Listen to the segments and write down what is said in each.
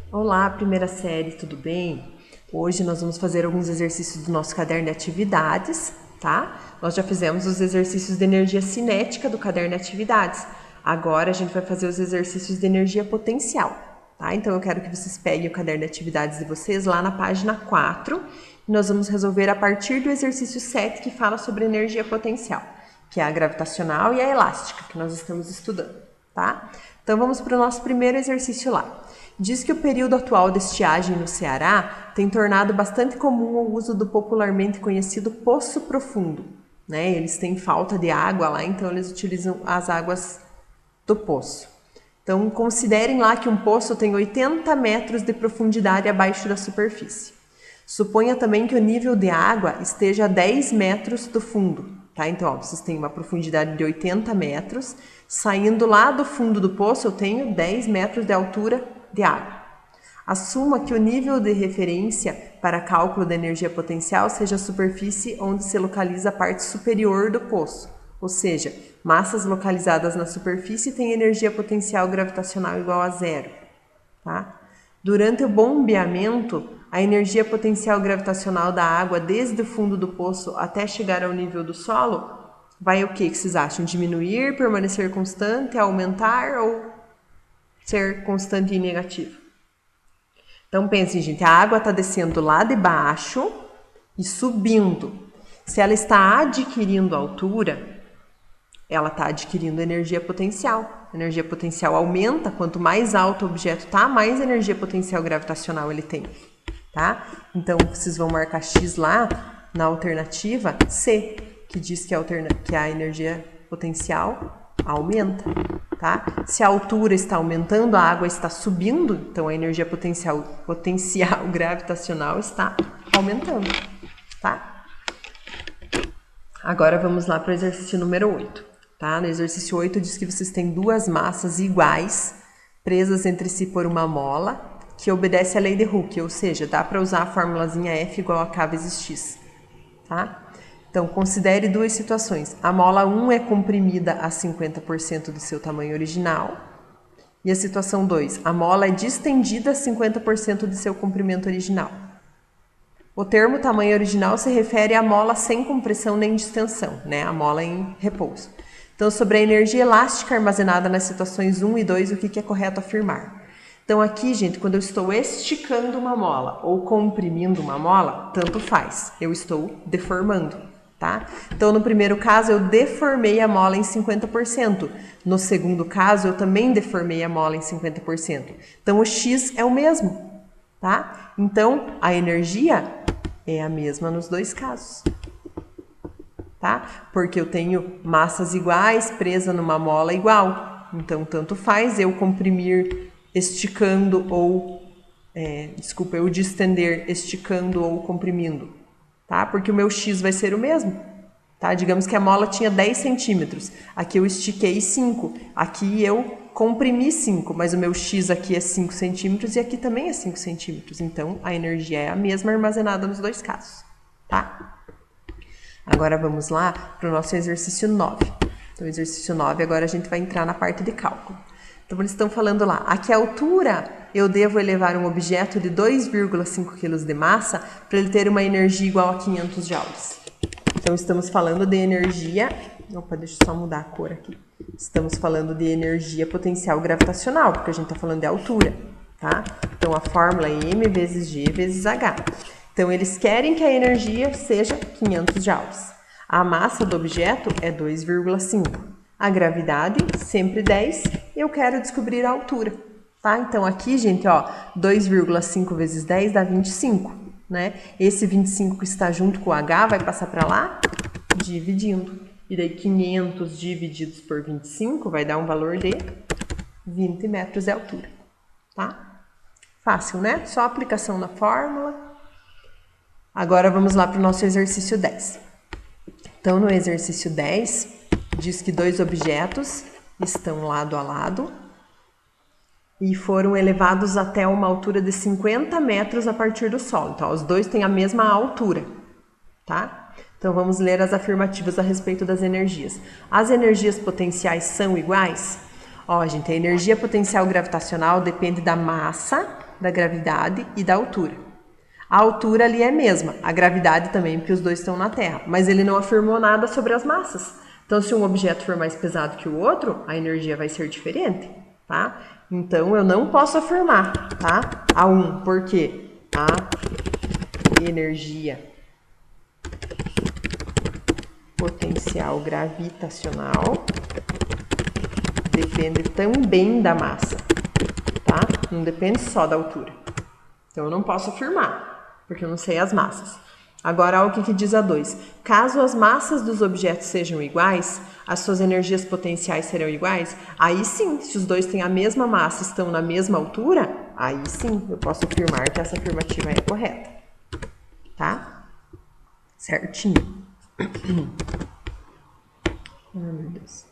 Olá, primeira série, tudo bem? Hoje nós vamos fazer alguns exercícios do nosso caderno de atividades, tá? Nós já fizemos os exercícios de energia cinética do caderno de atividades. Agora a gente vai fazer os exercícios de energia potencial, tá? Então eu quero que vocês peguem o caderno de atividades de vocês lá na página 4 e nós vamos resolver a partir do exercício 7 que fala sobre energia potencial, que é a gravitacional e a elástica que nós estamos estudando, tá? Então vamos para o nosso primeiro exercício lá. Diz que o período atual de estiagem no Ceará tem tornado bastante comum o uso do popularmente conhecido poço profundo, né? Eles têm falta de água lá, então eles utilizam as águas do poço. Então considerem lá que um poço tem 80 metros de profundidade abaixo da superfície. Suponha também que o nível de água esteja a 10 metros do fundo, tá? Então, ó, vocês têm uma profundidade de 80 metros, saindo lá do fundo do poço eu tenho 10 metros de altura de água. Assuma que o nível de referência para cálculo da energia potencial seja a superfície onde se localiza a parte superior do poço, ou seja, massas localizadas na superfície têm energia potencial gravitacional igual a zero. Tá? Durante o bombeamento, a energia potencial gravitacional da água desde o fundo do poço até chegar ao nível do solo vai o que vocês acham? Diminuir, permanecer constante, aumentar ou ser constante e negativo? Então pensem, gente, a água está descendo lá de baixo e subindo. Se ela está adquirindo altura, ela está adquirindo energia potencial. A energia potencial aumenta, quanto mais alto o objeto está, mais energia potencial gravitacional ele tem, tá? Então, vocês vão marcar X lá na alternativa C, que diz que a energia potencial aumenta, tá? Se a altura está aumentando, a água está subindo, então a energia potencial gravitacional está aumentando, tá? Agora vamos lá para o exercício número 8. Tá? No exercício 8 diz que vocês têm duas massas iguais presas entre si por uma mola que obedece à lei de Hooke, ou seja, dá para usar a formulazinha F igual a K vezes X. Tá? Então, considere duas situações. A mola 1 é comprimida a 50% do seu tamanho original. E a situação 2, a mola é distendida a 50% do seu comprimento original. O termo tamanho original se refere à mola sem compressão nem distensão, né? A mola em repouso. Então, sobre a energia elástica armazenada nas situações 1 e 2, o que é correto afirmar? Então, aqui, gente, quando eu estou esticando uma mola ou comprimindo uma mola, tanto faz. Eu estou deformando, tá? Então, no primeiro caso, eu deformei a mola em 50%. No segundo caso, eu também deformei a mola em 50%. Então, o X é o mesmo, tá? Então, a energia é a mesma nos dois casos. Tá? Porque eu tenho massas iguais presa numa mola igual. Então, tanto faz eu comprimir esticando ou... eu distender esticando ou comprimindo. Tá? Porque o meu X vai ser o mesmo. Tá? Digamos que a mola tinha 10 centímetros. Aqui eu estiquei 5. Aqui eu comprimi 5. Mas o meu X aqui é 5 centímetros e aqui também é 5 centímetros. Então, a energia é a mesma armazenada nos dois casos. Tá? Agora vamos lá para o nosso exercício 9. Então, exercício 9, agora a gente vai entrar na parte de cálculo. Então, eles estão falando lá, a que altura eu devo elevar um objeto de 2,5 kg de massa para ele ter uma energia igual a 500 joules? Então, estamos falando de energia... Opa, deixa eu só mudar a cor aqui. Estamos falando de energia potencial gravitacional, porque a gente está falando de altura, tá? Então, a fórmula é m vezes g vezes h. Então, eles querem que a energia seja 500 joules. A massa do objeto é 2,5. A gravidade, sempre 10. Eu quero descobrir a altura. Tá? Então, aqui, gente, ó, 2,5 vezes 10 dá 25. Né? Esse 25 que está junto com o H vai passar para lá, dividindo. E daí, 500 divididos por 25 vai dar um valor de 20 metros de altura. Tá? Fácil, né? Só aplicação da fórmula. Agora vamos lá para o nosso exercício 10. Então, no exercício 10, diz que dois objetos estão lado a lado e foram elevados até uma altura de 50 metros a partir do solo. Então, os dois têm a mesma altura, tá? Então, vamos ler as afirmativas a respeito das energias. As energias potenciais são iguais? Ó, gente, a energia potencial gravitacional depende da massa da gravidade e da altura. A altura ali é a mesma, a gravidade também, porque os dois estão na Terra, mas ele não afirmou nada sobre as massas. Então, se um objeto for mais pesado que o outro, a energia vai ser diferente, tá? Então, eu não posso afirmar, tá? A1, porque a energia potencial gravitacional depende também da massa, tá? Não depende só da altura. Então, eu não posso afirmar, porque eu não sei as massas. Agora, olha o que diz a 2. Caso as massas dos objetos sejam iguais, as suas energias potenciais serão iguais? Aí sim, se os dois têm a mesma massa e estão na mesma altura, aí sim, eu posso afirmar que essa afirmativa é correta. Tá? Certinho. Ai, meu Deus.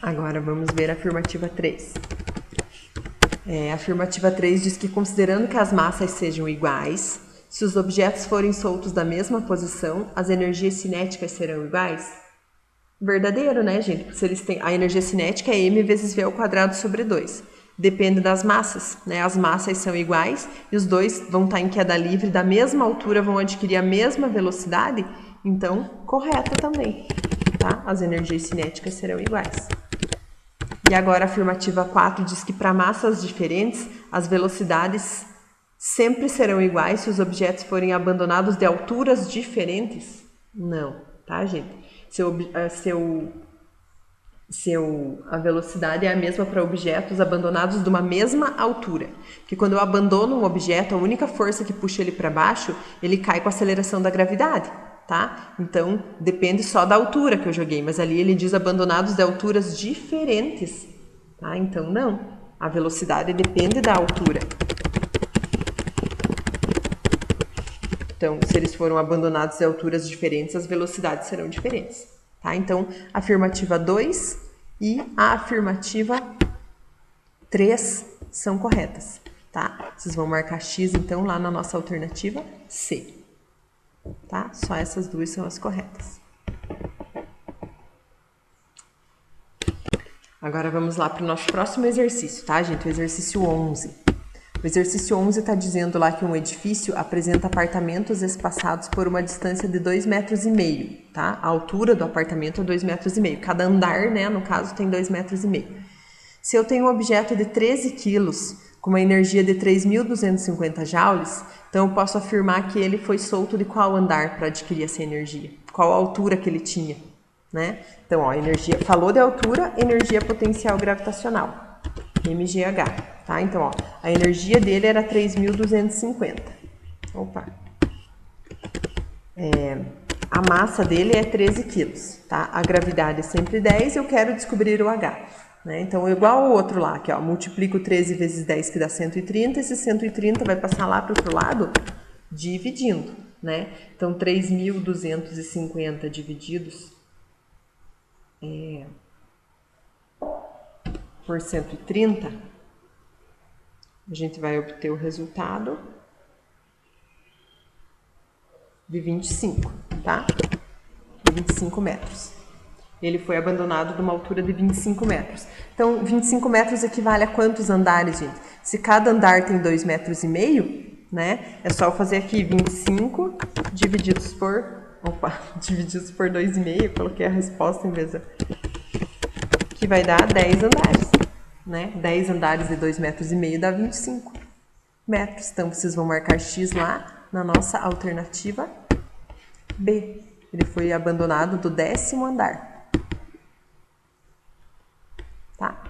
Agora vamos ver a afirmativa 3. A afirmativa 3 diz que, considerando que as massas sejam iguais, se os objetos forem soltos da mesma posição, as energias cinéticas serão iguais? Verdadeiro, né, gente? Porque se eles têm, a energia cinética é m vezes v ao quadrado sobre 2. Depende das massas, né? As massas são iguais e os dois vão estar em queda livre da mesma altura, vão adquirir a mesma velocidade, então, correto também, tá? As energias cinéticas serão iguais. E agora a afirmativa 4 diz que para massas diferentes, as velocidades sempre serão iguais se os objetos forem abandonados de alturas diferentes? Não, tá, gente? A velocidade é a mesma para objetos abandonados de uma mesma altura. Porque quando eu abandono um objeto, a única força que puxa ele para baixo, ele cai com a aceleração da gravidade. Tá? Então, depende só da altura que eu joguei, mas ali ele diz abandonados de alturas diferentes, tá? Então, não. A velocidade depende da altura. Então, se eles foram abandonados de alturas diferentes, as velocidades serão diferentes, tá? Então, a afirmativa 2 e a afirmativa 3 são corretas, tá? Vocês vão marcar X, então, lá na nossa alternativa C. Tá? Só essas duas são as corretas. Agora vamos lá para o nosso próximo exercício, tá, gente? O exercício 11. O exercício 11 está dizendo lá que um edifício apresenta apartamentos espaçados por uma distância de 2,5 metros, tá? A altura do apartamento é 2,5 metros. Cada andar, né, no caso, tem 2,5 metros. Se eu tenho um objeto de 13 quilos com uma energia de 3.250 joules, então eu posso afirmar que ele foi solto de qual andar para adquirir essa energia? Qual a altura que ele tinha? Né? Então, ó, energia, falou de altura, energia potencial gravitacional, MGH. Tá? Então, ó, a energia dele era 3.250. Opa! A massa dele é 13 quilos. Tá? A gravidade é sempre 10 e eu quero descobrir o H. Né? Então, igual ao outro lá, aqui, ó, multiplico 13 vezes 10, que dá 130, esse 130 vai passar lá para o outro lado, dividindo, né? Então, 3.250 divididos por 130, a gente vai obter o resultado de 25, tá? 25 metros. Ele foi abandonado de uma altura de 25 metros. Então, 25 metros equivale a quantos andares, gente? Se cada andar tem 2,5 metros, né? É só eu fazer aqui 25 divididos por... divididos por 2,5. Coloquei a resposta em vez de... que vai dar 10 andares, né? 10 andares de 2,5 metros dá 25 metros. Então, vocês vão marcar X lá na nossa alternativa B. Ele foi abandonado do 10º andar. Tá?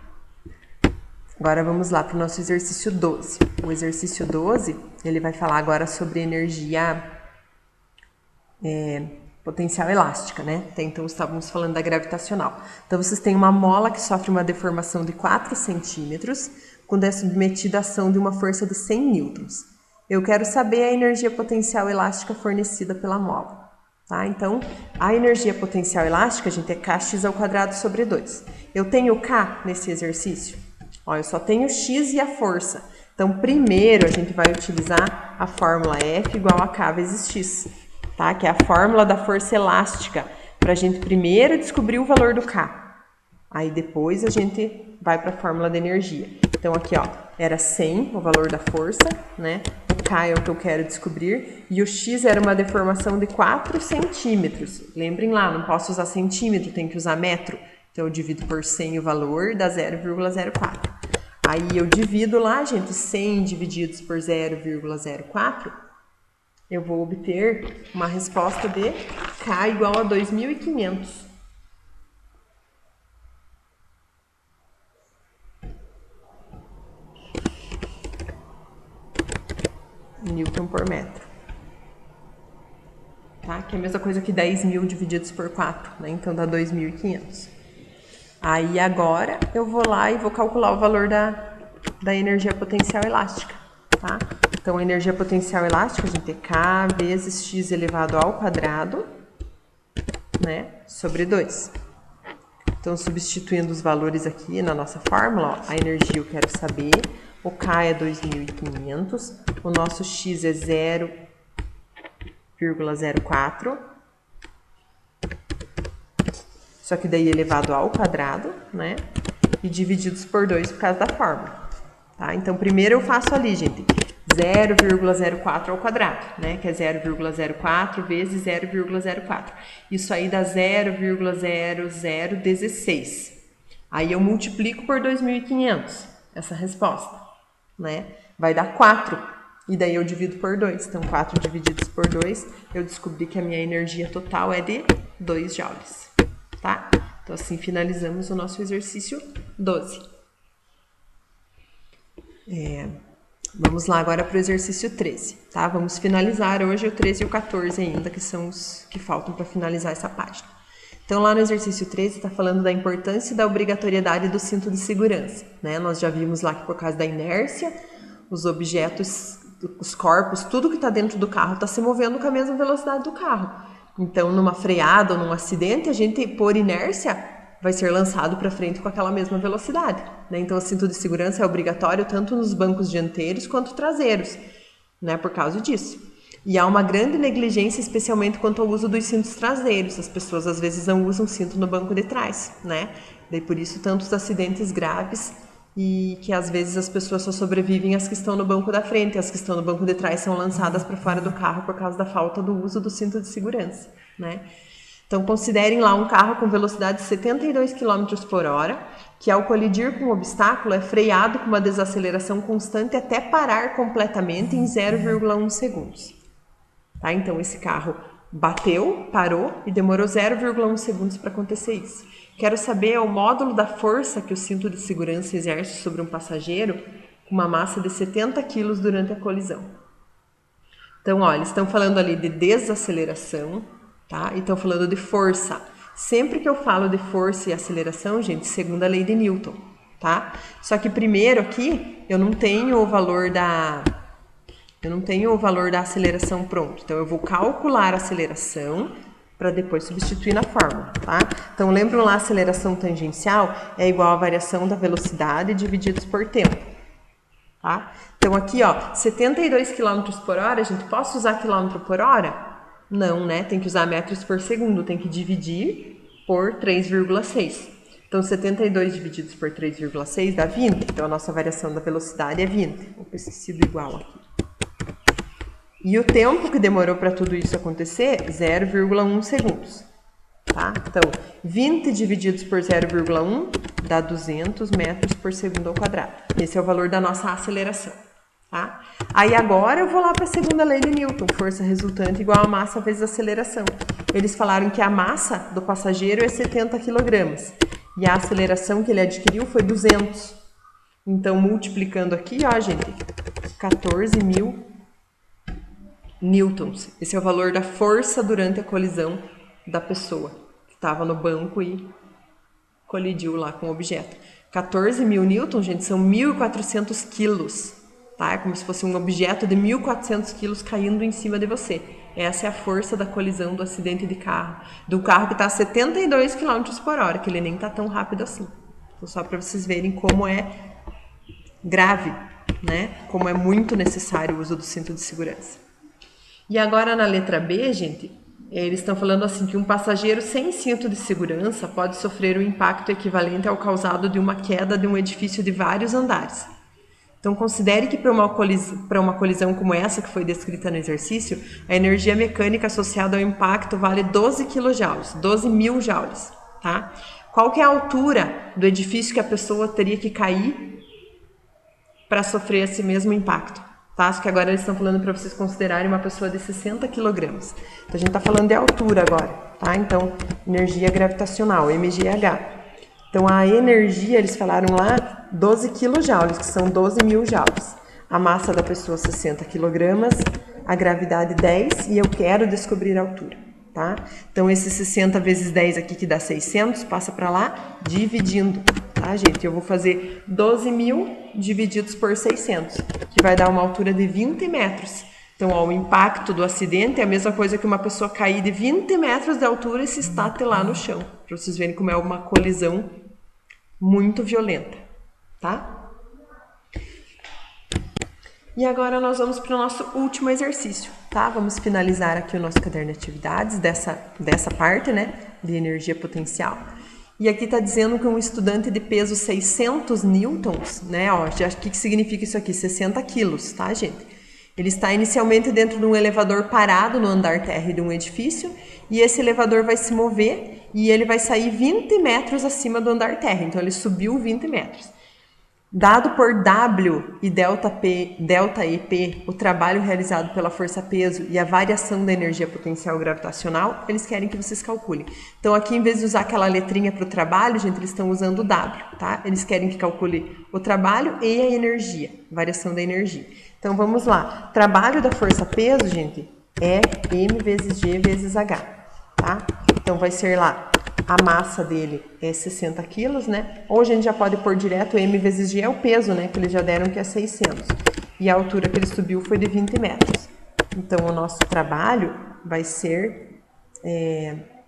Agora vamos lá para o nosso exercício 12. O exercício 12, ele vai falar agora sobre energia potencial elástica, né? Até então estávamos falando da gravitacional. Então vocês têm uma mola que sofre uma deformação de 4 centímetros quando é submetida à ação de uma força de 100 newtons. Eu quero saber a energia potencial elástica fornecida pela mola. Tá? Então, a energia potencial elástica, gente, é kx ao quadrado sobre 2. Eu tenho K nesse exercício? Ó, eu só tenho X e a força. Então, primeiro a gente vai utilizar a fórmula F igual a K vezes X, tá? Que é a fórmula da força elástica, para a gente primeiro descobrir o valor do K. Aí depois a gente vai para a fórmula da energia. Então aqui, ó, era 100 o valor da força, né? O K é o que eu quero descobrir e o X era uma deformação de 4 centímetros. Lembrem lá, não posso usar centímetro, tem que usar metro. Então eu divido por 100 o valor, dá 0,04. Aí eu divido lá, gente, 100 divididos por 0,04, eu vou obter uma resposta de K igual a 2.500. Newton por metro. Tá? Que é a mesma coisa que 10.000 divididos por 4, né? Então dá 2.500. Aí agora eu vou lá e vou calcular o valor da energia potencial elástica, tá? Então a energia potencial elástica, a gente é K vezes X elevado ao quadrado, né? Sobre 2. Então substituindo os valores aqui na nossa fórmula, ó, a energia eu quero saber, o K é 2.500, o nosso X é 0,04, só que daí elevado ao quadrado, né? E divididos por 2 por causa da fórmula, tá? Então primeiro eu faço ali, gente, 0,04 ao quadrado, né? Que é 0,04 vezes 0,04. Isso aí dá 0,0016. Aí eu multiplico por 2.500 essa resposta, né? Vai dar 4. E daí eu divido por 2. Então, 4 divididos por 2, eu descobri que a minha energia total é de 2 joules, tá? Então, assim finalizamos o nosso exercício 12. Vamos lá agora para o exercício 13, tá? Vamos finalizar hoje o 13 e o 14 ainda, que são os que faltam para finalizar essa página. Então, lá no exercício 13 está falando da importância e da obrigatoriedade do cinto de segurança, né? Nós já vimos lá que por causa da inércia, os objetos, os corpos, tudo que está dentro do carro está se movendo com a mesma velocidade do carro. Então, numa freada ou num acidente, a gente, por inércia, vai ser lançado para frente com aquela mesma velocidade, né? Então, o cinto de segurança é obrigatório tanto nos bancos dianteiros quanto traseiros, né? Por causa disso. E há uma grande negligência, especialmente quanto ao uso dos cintos traseiros. As pessoas às vezes não usam cinto no banco de trás, né? Daí por isso tantos acidentes graves e que às vezes as pessoas só sobrevivem as que estão no banco da frente, as que estão no banco de trás são lançadas para fora do carro por causa da falta do uso do cinto de segurança, né? Então considerem lá um carro com velocidade de 72 km por hora, que ao colidir com um obstáculo é freado com uma desaceleração constante até parar completamente em 0,1 segundos. Tá? Então, esse carro bateu, parou e demorou 0,1 segundos para acontecer isso. Quero saber o módulo da força que o cinto de segurança exerce sobre um passageiro com uma massa de 70 kg durante a colisão. Então, olha, eles estão falando ali de desaceleração, tá? E estão falando de força. Sempre que eu falo de força e aceleração, gente, segundo a lei de Newton, tá? Só que primeiro aqui, eu não tenho o valor da aceleração pronto. Então, eu vou calcular a aceleração para depois substituir na fórmula, tá? Então, lembram lá, a aceleração tangencial é igual à variação da velocidade divididos por tempo, tá? Então, aqui, ó, 72 km por hora, a gente posso usar quilômetro por hora? Não, né? Tem que usar metros por segundo, tem que dividir por 3,6. Então, 72 divididos por 3,6 dá 20. Então, a nossa variação da velocidade é 20. Vou pôr esse sido igual aqui. E o tempo que demorou para tudo isso acontecer, 0,1 segundos. Tá? Então, 20 divididos por 0,1 dá 200 metros por segundo ao quadrado. Esse é o valor da nossa aceleração. Tá? Aí agora eu vou lá para a segunda lei de Newton, força resultante igual a massa vezes aceleração. Eles falaram que a massa do passageiro é 70 kg e a aceleração que ele adquiriu foi 200. Então, multiplicando aqui, ó, gente, 14.000 newtons. Esse é o valor da força durante a colisão da pessoa que estava no banco e colidiu lá com o objeto. 14.000 newtons, gente, são 1.400 quilos, tá? É como se fosse um objeto de 1.400 quilos caindo em cima de você. Essa é a força da colisão do acidente de carro, do carro que está a 72 km por hora, que ele nem está tão rápido assim. Então, só para vocês verem como é grave, né? Como é muito necessário o uso do cinto de segurança. E agora na letra B, gente, Eles estão falando assim que um passageiro sem cinto de segurança pode sofrer o impacto equivalente ao causado de uma queda de um edifício de vários andares. Então, considere que para uma colisão como essa que foi descrita no exercício, a energia mecânica associada ao impacto vale 12 kJ, 12 mil joules, tá? Qual que é a altura do edifício que a pessoa teria que cair para sofrer esse mesmo impacto? Tá? Só que agora eles estão falando para vocês considerarem uma pessoa de 60 kg. Então, a gente está falando de altura agora, tá? Então, energia gravitacional, MGH. Então, a energia, eles falaram lá, 12 kJ, que são 12 mil joules. A massa da pessoa, 60 kg, a gravidade, 10, e eu quero descobrir a altura, tá? Então, esse 60 vezes 10 aqui, que dá 600, passa para lá, dividindo, tá, gente? Eu vou fazer 12 mil divididos por 600, que vai dar uma altura de 20 metros. Então, ó, o impacto do acidente é a mesma coisa que uma pessoa cair de 20 metros de altura e se estatelar no chão. Para vocês verem como é uma colisão muito violenta, tá? E agora nós vamos para o nosso último exercício, tá? Vamos finalizar aqui o nosso caderno de atividades dessa parte, né, de energia potencial. E aqui está dizendo que um estudante de peso 600 newtons, né, ó, o que significa isso aqui? 60 quilos, tá, gente? Ele está inicialmente dentro de um elevador parado no andar térreo de um edifício e esse elevador vai se mover e ele vai sair 20 metros acima do andar térreo. Então, ele subiu 20 metros. Dado por W e delta EP, o trabalho realizado pela força-peso e a variação da energia potencial gravitacional, eles querem que vocês calculem. Então, aqui, em vez de usar aquela letrinha para o trabalho, gente, eles estão usando o W, tá? Eles querem que calcule o trabalho e a energia, variação da energia. Então, vamos lá. Trabalho da força-peso, gente, é M vezes G vezes H, tá? Então, vai ser lá, a massa dele é 60 quilos, né? Ou a gente já pode pôr direto M vezes G é o peso, né? Que eles já deram que é 600. E a altura que ele subiu foi de 20 metros. Então, o nosso trabalho vai ser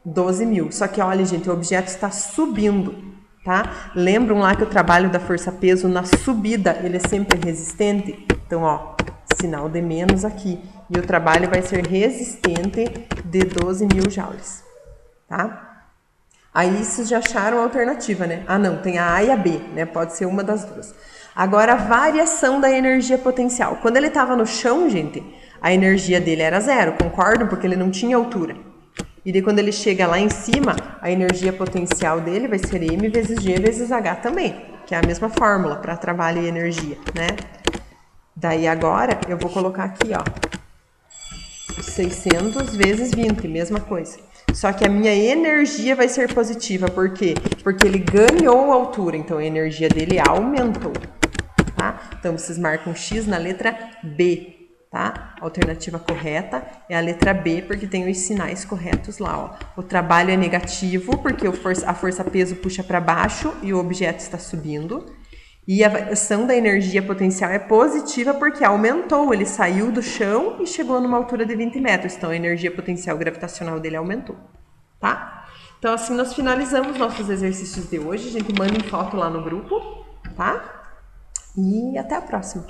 12 mil. Só que, olha, gente, o objeto está subindo, tá? Lembram lá que o trabalho da força-peso na subida, ele é sempre resistente? Então, ó, sinal de menos aqui. E o trabalho vai ser resistente de 12 mil joules, tá? Aí vocês já acharam a alternativa, né? Ah, não, tem a A e a B, né? Pode ser uma das duas. Agora, a variação da energia potencial. Quando ele estava no chão, gente, a energia dele era zero, concordam? Porque ele não tinha altura. E daí, quando ele chega lá em cima, a energia potencial dele vai ser M vezes G vezes H também, que é a mesma fórmula para trabalho e energia, né? Daí, agora, eu vou colocar aqui, ó, 600 vezes 20, mesma coisa. Só que a minha energia vai ser positiva, por quê? Porque ele ganhou altura, então a energia dele aumentou, tá? Então, vocês marcam X na letra B, tá? A alternativa correta é a letra B, porque tem os sinais corretos lá, ó. O trabalho é negativo, porque a força-peso puxa para baixo e o objeto está subindo. E a variação da energia potencial é positiva porque aumentou, ele saiu do chão e chegou numa altura de 20 metros, então a energia potencial gravitacional dele aumentou, tá? Então assim nós finalizamos nossos exercícios de hoje, a gente manda em foto lá no grupo, tá? E até a próxima!